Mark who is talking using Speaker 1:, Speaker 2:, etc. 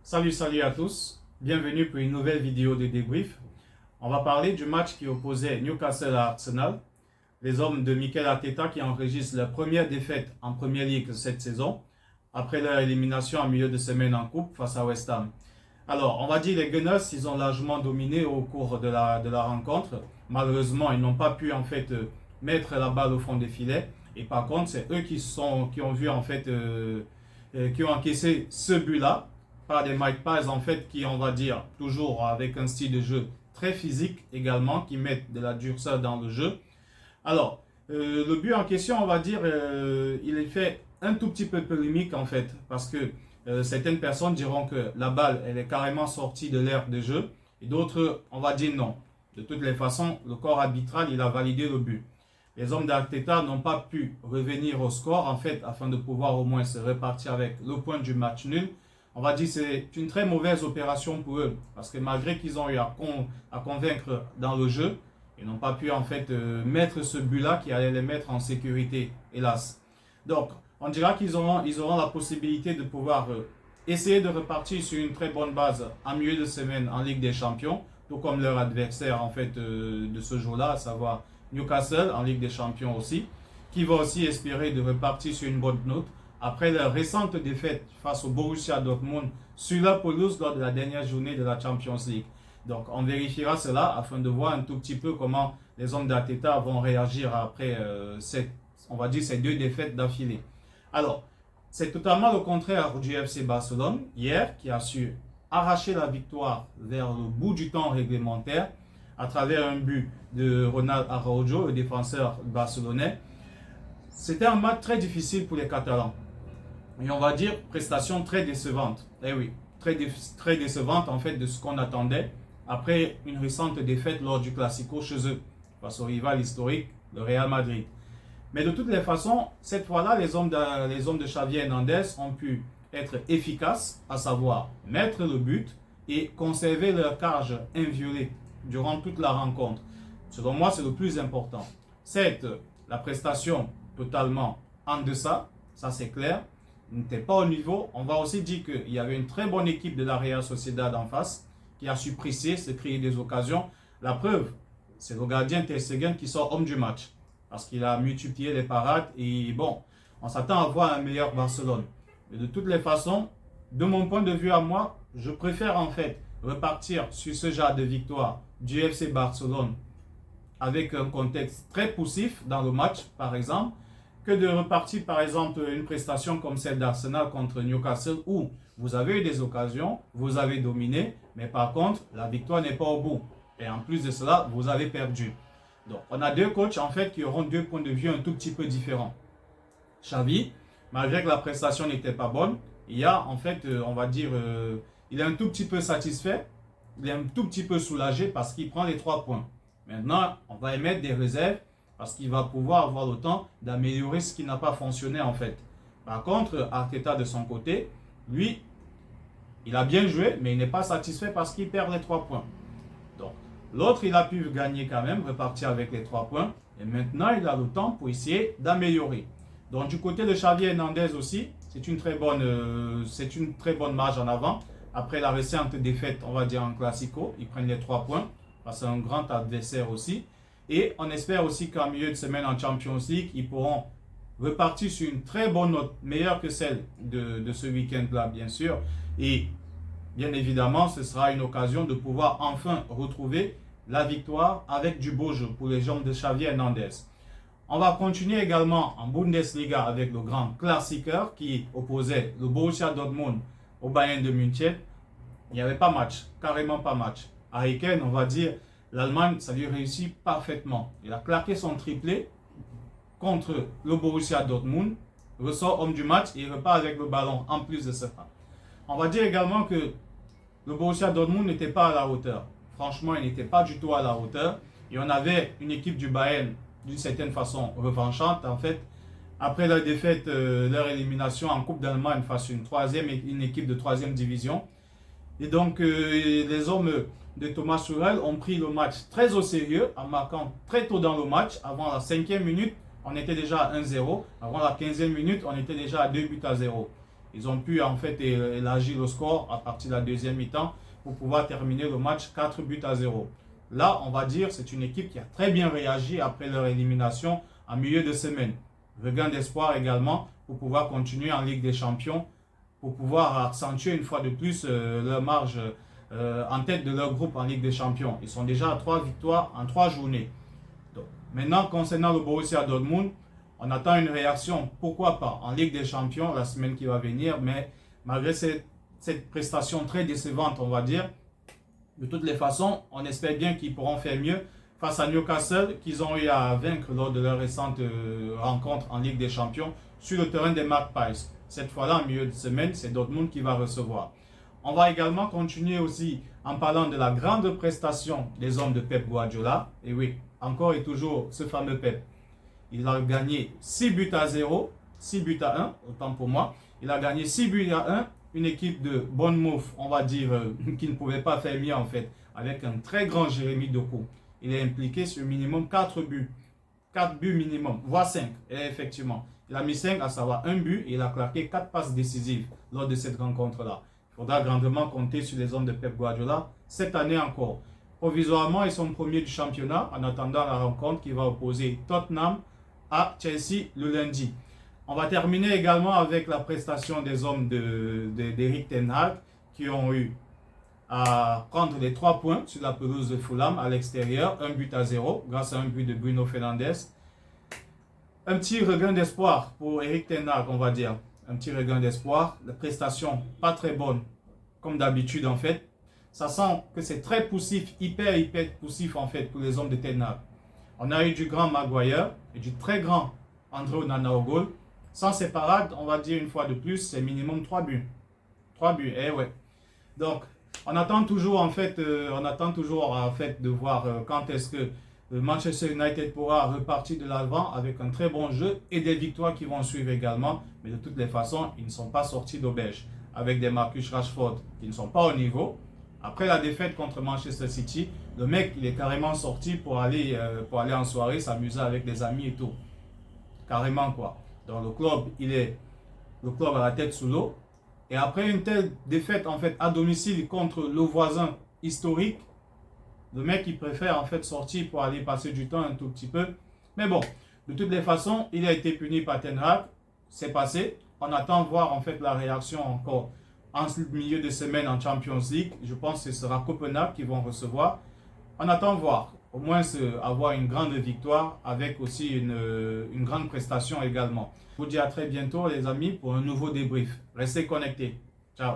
Speaker 1: Salut à tous, bienvenue pour une nouvelle vidéo de débrief. On va parler du match qui opposait Newcastle à Arsenal. Les hommes de Mikel Arteta qui enregistrent leur première défaite en Premier League cette saison, après leur élimination en milieu de semaine en Coupe face à West Ham. Alors, on va dire les Gunners, ils ont largement dominé au cours de la rencontre. Malheureusement, ils n'ont pas pu en fait mettre la balle au fond des filets. Et par contre, c'est eux qui ont vu en fait, qui ont encaissé ce but-là par des Magpies en fait qui, on va dire, toujours avec un style de jeu très physique également, qui mettent de la dureté dans le jeu. Alors, le but en question, on va dire, il est fait un tout petit peu polémique en fait, parce que certaines personnes diront que la balle, elle est carrément sortie de l'aire de jeu, et d'autres, on va dire non. De toutes les façons, le corps arbitral, il a validé le but. Les hommes d'Arteta n'ont pas pu revenir au score, en fait, afin de pouvoir au moins se repartir avec le point du match nul. On va dire que c'est une très mauvaise opération pour eux, parce que malgré qu'ils ont eu à convaincre dans le jeu, ils n'ont pas pu en fait mettre ce but-là qui allait les mettre en sécurité, hélas. Donc, on dira qu'ils auront la possibilité de pouvoir essayer de repartir sur une très bonne base en milieu de semaine en Ligue des Champions, tout comme leur adversaire en fait de ce jour-là, à savoir Newcastle en Ligue des Champions aussi, qui va aussi espérer de repartir sur une bonne note après leur récente défaite face au Borussia Dortmund sur la pelouse lors de la dernière journée de la Champions League. Donc on vérifiera cela afin de voir un tout petit peu comment les hommes d'Arteta vont réagir après on va dire ces deux défaites d'affilée. Alors, c'est totalement le contraire du FC Barcelone hier qui a su arracher la victoire vers le bout du temps réglementaire à travers un but de Ronald Araujo, le défenseur barcelonais. C'était un match très difficile pour les Catalans. Et on va dire prestation très décevante. Eh oui, très décevante en fait de ce qu'on attendait après une récente défaite lors du Classico chez eux, face au rival historique, le Real Madrid. Mais de toutes les façons, cette fois-là, les hommes de Xavi Hernandez ont pu être efficaces, à savoir mettre le but et conserver leur cage inviolée durant toute la rencontre. Selon moi, c'est le plus important. Certes, la prestation totalement en deçà, ça c'est clair, n'était pas au niveau. On va aussi dire qu'il y avait une très bonne équipe de la Real Sociedad en face qui a su presser, se créer des occasions. La preuve, c'est le gardien Ter Stegen qui sort homme du match parce qu'il a multiplié les parades et bon, on s'attend à voir un meilleur Barcelone. Mais de toutes les façons, de mon point de vue à moi, je préfère en fait repartir sur ce genre de victoire du FC Barcelone avec un contexte très poussif dans le match, par exemple, que de repartir, par exemple, une prestation comme celle d'Arsenal contre Newcastle où vous avez eu des occasions, vous avez dominé, mais par contre, la victoire n'est pas au bout. Et en plus de cela, vous avez perdu. Donc, on a deux coachs, en fait, qui auront deux points de vue un tout petit peu différents. Xavi, malgré que la prestation n'était pas bonne, il y a, en fait, on va dire, il est un tout petit peu satisfait, il est un tout petit peu soulagé parce qu'il prend les 3 points. Maintenant, on va émettre des réserves parce qu'il va pouvoir avoir le temps d'améliorer ce qui n'a pas fonctionné en fait. Par contre, Arteta de son côté, lui, il a bien joué, mais il n'est pas satisfait parce qu'il perd les 3 points. Donc, l'autre, il a pu gagner quand même, repartir avec les 3 points. Et maintenant, il a le temps pour essayer d'améliorer. Donc, du côté de Xavi Hernandez aussi, c'est une très bonne marge en avant. Après la récente défaite, on va dire en Classico, ils prennent les 3 points. C'est un grand adversaire aussi. Et on espère aussi qu'en milieu de semaine en Champions League, ils pourront repartir sur une très bonne note, meilleure que celle de ce week-end-là, bien sûr. Et bien évidemment, ce sera une occasion de pouvoir enfin retrouver la victoire avec du beau jeu pour les hommes de Xavi Hernandez. On va continuer également en Bundesliga avec le grand Klassiker qui opposait le Borussia Dortmund au Bayern de München. Il n'y avait pas match, carrément pas match. Harry Kane, on va dire, l'Allemagne, ça lui réussit parfaitement. Il a claqué son triplé contre le Borussia Dortmund, ressort homme du match et il repart avec le ballon en plus de ça. On va dire également que le Borussia Dortmund n'était pas à la hauteur. Franchement, il n'était pas du tout à la hauteur. Et on avait une équipe du Bayern, d'une certaine façon, revanchante en fait. Après leur défaite, leur élimination en Coupe d'Allemagne face à une équipe de 3e division. Et donc, les hommes de Thomas Tuchel ont pris le match très au sérieux en marquant très tôt dans le match. Avant la 5e minute, on était déjà à 1-0. Avant la 15e minute, on était déjà à 2 buts à 0. Ils ont pu en fait élargir le score à partir de la deuxième mi-temps pour pouvoir terminer le match 4-0. Là, on va dire c'est une équipe qui a très bien réagi après leur élimination en milieu de semaine. Regain d'espoir également pour pouvoir continuer en Ligue des Champions, pour pouvoir accentuer une fois de plus leur marge en tête de leur groupe en Ligue des Champions. Ils sont déjà à 3 victoires en 3 journées. Donc, maintenant, concernant le Borussia Dortmund, on attend une réaction, pourquoi pas, en Ligue des Champions la semaine qui va venir, mais malgré cette prestation très décevante, on va dire, de toutes les façons, on espère bien qu'ils pourront faire mieux face à Newcastle, qu'ils ont eu à vaincre lors de leur récente rencontre en Ligue des Champions sur le terrain des Magpies. Cette fois-là, en milieu de semaine, c'est Dortmund qui va recevoir. On va également continuer aussi en parlant de la grande prestation des hommes de Pep Guardiola. Et oui, encore et toujours, ce fameux Pep. Il a gagné 6 buts à 0, 6 buts à 1, autant pour moi. Il a gagné 6 buts à 1, une équipe de Bournemouth, on va dire, qui ne pouvait pas faire mieux en fait, avec un très grand Jérémy Doku. Il est impliqué sur minimum 4 buts. 4 buts minimum, voire 5. Et effectivement, il a mis 5, à savoir un but, et il a claqué 4 passes décisives lors de cette rencontre-là. Il faudra grandement compter sur les hommes de Pep Guardiola cette année encore. Provisoirement, ils sont premiers du championnat en attendant la rencontre qui va opposer Tottenham à Chelsea le lundi. On va terminer également avec la prestation des hommes d'Eric Ten Hag qui ont eu à prendre les 3 points sur la pelouse de Fulham à l'extérieur, 1 but à 0 grâce à un but de Bruno Fernandes. Un petit regain d'espoir pour Eric Ten Hag, on va dire. Un petit regain d'espoir. La prestation pas très bonne, comme d'habitude en fait. Ça sent que c'est très poussif, hyper poussif en fait pour les hommes de Ten Hag. On a eu du grand Maguire et du très grand André Onana au goal. Sans ces parades, on va dire une fois de plus, c'est minimum 3 buts. 3 buts, eh ouais. Donc, on attend toujours en fait de voir quand est-ce que Manchester United pourra repartir de l'avant avec un très bon jeu et des victoires qui vont suivre également. Mais de toutes les façons, ils ne sont pas sortis d'auberge avec des Marcus Rashford qui ne sont pas au niveau. Après la défaite contre Manchester City, le mec il est carrément sorti pour aller en soirée, s'amuser avec des amis et tout. Carrément quoi. Donc le club a la tête sous l'eau. Et après une telle défaite en fait à domicile contre le voisin historique, le mec il préfère en fait sortir pour aller passer du temps un tout petit peu. Mais bon, de toutes les façons, il a été puni par Ten Hag, c'est passé. On attend voir en fait la réaction encore en milieu de semaine en Champions League. Je pense que ce sera Copenhague qui vont recevoir. On attend voir. Au moins avoir une grande victoire avec aussi une grande prestation également. Je vous dis à très bientôt les amis pour un nouveau débrief. Restez connectés. Ciao.